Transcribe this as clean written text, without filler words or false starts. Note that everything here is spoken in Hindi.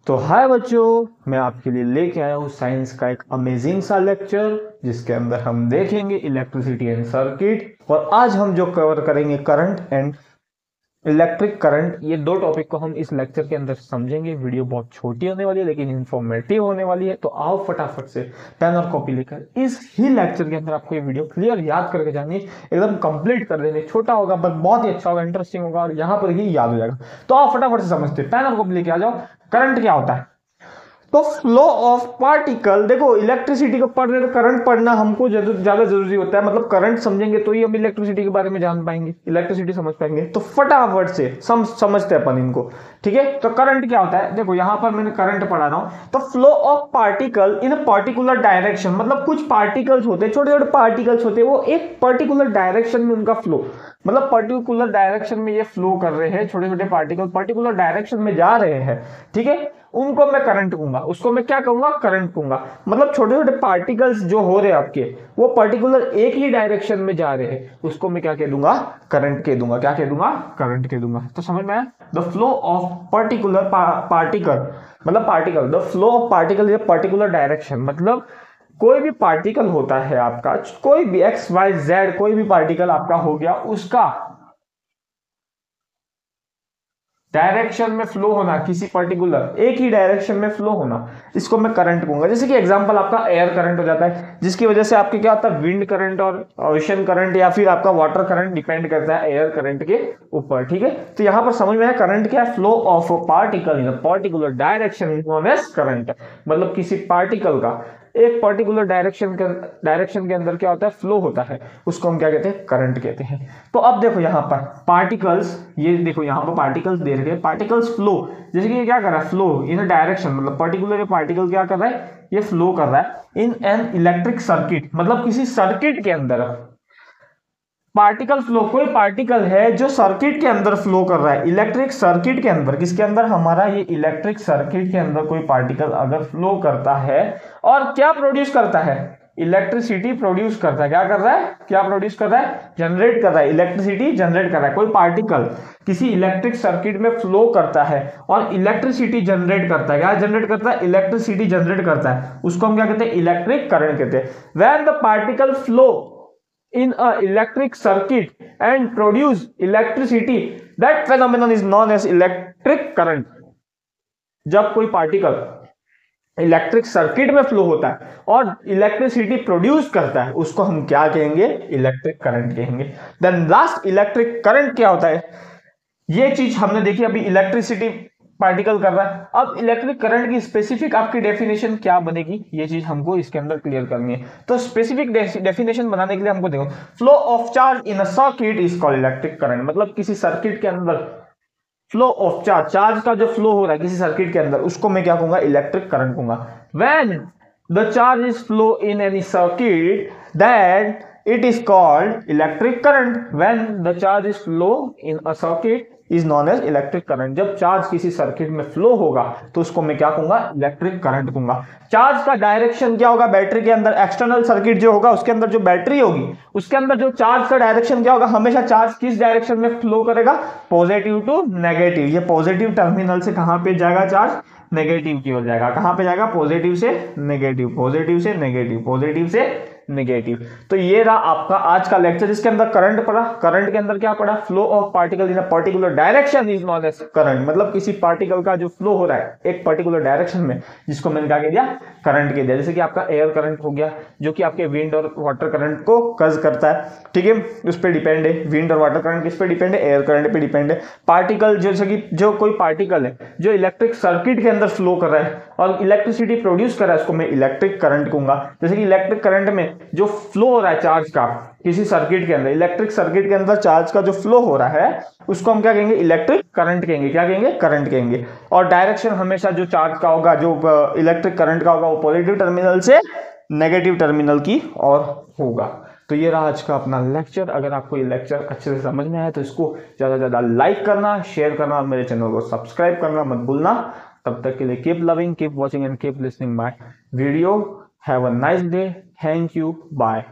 तो हाय बच्चों, मैं आपके लिए लेके आया हूँ साइंस का एक अमेजिंग सा लेक्चर जिसके अंदर हम देखेंगे इलेक्ट्रिसिटी एंड सर्किट। और आज हम जो कवर करेंगे करंट एंड इलेक्ट्रिक करंट, ये दो टॉपिक को हम इस लेक्चर के अंदर समझेंगे। वीडियो बहुत छोटी होने वाली है लेकिन इंफॉर्मेटिव होने वाली है। तो आओ फटाफट से पेन और कॉपी लेकर इस ही लेक्चर के अंदर आपको ये वीडियो क्लियर याद करके जानी, एकदम कंप्लीट कर देनी। छोटा होगा पर बहुत ही अच्छा होगा, इंटरेस्टिंग होगा और यहाँ पर ही याद हो जाएगा। तो आओ फटाफट से समझते हैं, पेन और कॉपी लेके आ जाओ। करंट क्या होता है? तो फ्लो ऑफ पार्टिकल, देखो इलेक्ट्रिसिटी को पढ़ रहे तो करंट पढ़ना हमको ज्यादा जरूरी होता है। मतलब करंट समझेंगे तो ही हम इलेक्ट्रिसिटी के बारे में जान पाएंगे, इलेक्ट्रिसिटी समझ पाएंगे। तो फटाफट से समझते हैं अपन इनको, ठीक है। तो करंट क्या होता है? देखो यहां पर मैंने करंट पढ़ा रहा हूं। तो flow of particle in a particular direction, मतलब कुछ पार्टिकल्स होते हैं, छोटे छोटे पार्टिकल्स होते हैं, वो एक पर्टिकुलर डायरेक्शन में उनका फ्लो, मतलब पर्टिकुलर डायरेक्शन में ये फ्लो कर रहे हैं। छोटे छोटे पार्टिकल पर्टिकुलर डायरेक्शन में जा रहे हैं, ठीक है। उनको मैं करंट कहूंगा, उसको मैं क्या कहूंगा? करंट कहूंगा। मतलब छोटे छोटे पार्टिकल्स जो हो रहे हैं आपके, वो पर्टिकुलर एक ही डायरेक्शन में जा रहे हैं, उसको मैं क्या कह दूंगा? करंट कह दूंगा। क्या कह दूंगा? करंट कह दूंगा। तो समझ में आया? The flow of particular particle, मतलब particle, the flow of particle in particular direction, मतलब कोई भी पार्टिकल होता है आपका, कोई भी एक्स वाई जेड कोई भी पार्टिकल आपका हो गया, उसका डायरेक्शन में फ्लो होना, किसी पर्टिकुलर एक ही डायरेक्शन में फ्लो होना, इसको मैं करंट कहूंगा। जैसे कि एग्जांपल आपका एयर करंट हो जाता है, जिसकी वजह से आपके क्या होता है? विंड करंट और ओशन करंट या फिर आपका वाटर करंट डिपेंड करता है एयर करंट के ऊपर, ठीक है। तो यहां पर समझ में आया करंट क्या है? Flow of particle in particular direction is known as current. मतलब किसी पार्टिकल का एक पर्टिकुलर डायरेक्शन के अंदर क्या होता है? फ्लो होता है, उसको हम क्या कहते हैं? करंट कहते हैं। तो अब देखो यहां पर पार्टिकल्स, ये देखो यहां पर पार्टिकल्स दे रखे हैं, पार्टिकल्स फ्लो, जैसे कि ये क्या कर रहा है? फ्लो इन डायरेक्शन, मतलब पर्टिकुलर पार्टिकल क्या कर रहा है? ये फ्लो कर रहा है इन एन इलेक्ट्रिक सर्किट, मतलब किसी सर्किट के अंदर पार्टिकल फ्लो। कोई पार्टिकल है जो सर्किट के अंदर फ्लो कर रहा है, इलेक्ट्रिक सर्किट के अंदर। किसके अंदर? हमारा ये इलेक्ट्रिक सर्किट के अंदर कोई पार्टिकल अगर फ्लो करता है और क्या प्रोड्यूस करता है? इलेक्ट्रिसिटी प्रोड्यूस करता है। क्या कर रहा है? क्या प्रोड्यूस कर रहा है? जनरेट कर रहा है, इलेक्ट्रिसिटी जनरेट कर रहा है। कोई पार्टिकल किसी इलेक्ट्रिक सर्किट में फ्लो करता है और इलेक्ट्रिसिटी जनरेट करता है। क्या जनरेट करता है? इलेक्ट्रिसिटी जनरेट करता है, उसको हम क्या कहते हैं? इलेक्ट्रिक करंट कहते हैं। When the particle flow in a electric circuit and produce electricity, that phenomenon is known as electric current। जब कोई पार्टिकल इलेक्ट्रिक सर्किट में फ्लो होता है और इलेक्ट्रिसिटी प्रोड्यूस करता है, उसको हम क्या कहेंगे? इलेक्ट्रिक करंट कहेंगे। देन लास्ट इलेक्ट्रिक करंट क्या होता है? ये चीज हमने देखी अभी, इलेक्ट्रिसिटी पार्टिकल कर रहा है। अब इलेक्ट्रिक करंट की स्पेसिफिक आपकी डेफिनेशन क्या बनेगी, ये चीज हमको इसके अंदर क्लियर करनी है। तो स्पेसिफिक डेफिनेशन बनाने के लिए हमको देखो, flow of charge in a circuit is called electric current. मतलब किसी सर्किट के अंदर फ्लो ऑफ चार्ज का जो फ्लो हो रहा है किसी सर्किट के अंदर, उसको मैं क्या कहूंगा? इलेक्ट्रिक करंट कहूंगा। When the charge is flow in any circuit, then it is called electric current। when the charge is flow in a circuit is known as electric current। जब चार्ज किसी सर्किट में फ्लो होगा तो उसको मैं क्या कहूंगा? इलेक्ट्रिक करंट कहूंगा। चार्ज का डायरेक्शन क्या होगा? बैटरी के अंदर एक्सटर्नल सर्किट जो होगा उसके अंदर जो बैटरी होगी उसके अंदर जो चार्ज का डायरेक्शन क्या होगा? हमेशा चार्ज किस डायरेक्शन में फ्लो करेगा? Positive to negative. ये पॉजिटिव टर्मिनल से कहां पे जाएगा? चार्ज नेगेटिव की ओर जाएगा। कहां पे जाएगा? पॉजिटिव से नेगेटिव, पॉजिटिव से नेगेटिव, पॉजिटिव से नेगेटिव। तो ये रहा आपका आज का लेक्चर। इसके अंदर करंट पढ़ा, करंट के अंदर क्या पढ़ा? Flow of particle in a particular direction is known as current. मतलब किसी पार्टिकल का जो फ्लो हो रहा है एक पर्टिकुलर डायरेक्शन में, जिसको मैंने क्या कह दिया? करंट कह दिया। जैसे कि आपका एयर करंट हो गया, जो कि आपके विंड और वाटर करंट को कज करता है, ठीक है, उस पर डिपेंड है। विंड और वाटर करंट किस पे डिपेंड है? एयर करंट पे डिपेंड है। पार्टिकल जैसे कि जो कोई पार्टिकल है जो इलेक्ट्रिक सर्किट के अंदर फ्लो कर रहा है और इलेक्ट्रिसिटी प्रोड्यूस कर रहा है, उसको मैं इलेक्ट्रिक करंट कहूंगा। जैसे कि इलेक्ट्रिक करंट में जो फ्लो हो रहा है चार्ज का किसी सर्किट के अंदर, इलेक्ट्रिक सर्किट के अंदर चार्ज का जो फ्लो हो रहा है उसको हम क्या कहेंगे? इलेक्ट्रिक करंट कहेंगे। क्या कहेंगे? करंट कहेंगे। और डायरेक्शन हमेशा जो चार्ज का होगा, जो इलेक्ट्रिक करंट का होगा, वो पॉजिटिव टर्मिनल से नेगेटिव टर्मिनल की ओर होगा। तो ये रहा आज का अपना लेक्चर। अगर आपको ये लेक्चर अच्छे से समझ में आया तो इसको ज़्यादा से ज़्यादा लाइक करना, शेयर करना और मेरे चैनल को सब्सक्राइब करना मत भूलना। तब तक के लिए keep loving, keep watching and keep listening my video. Have a nice day. Thank you. Bye.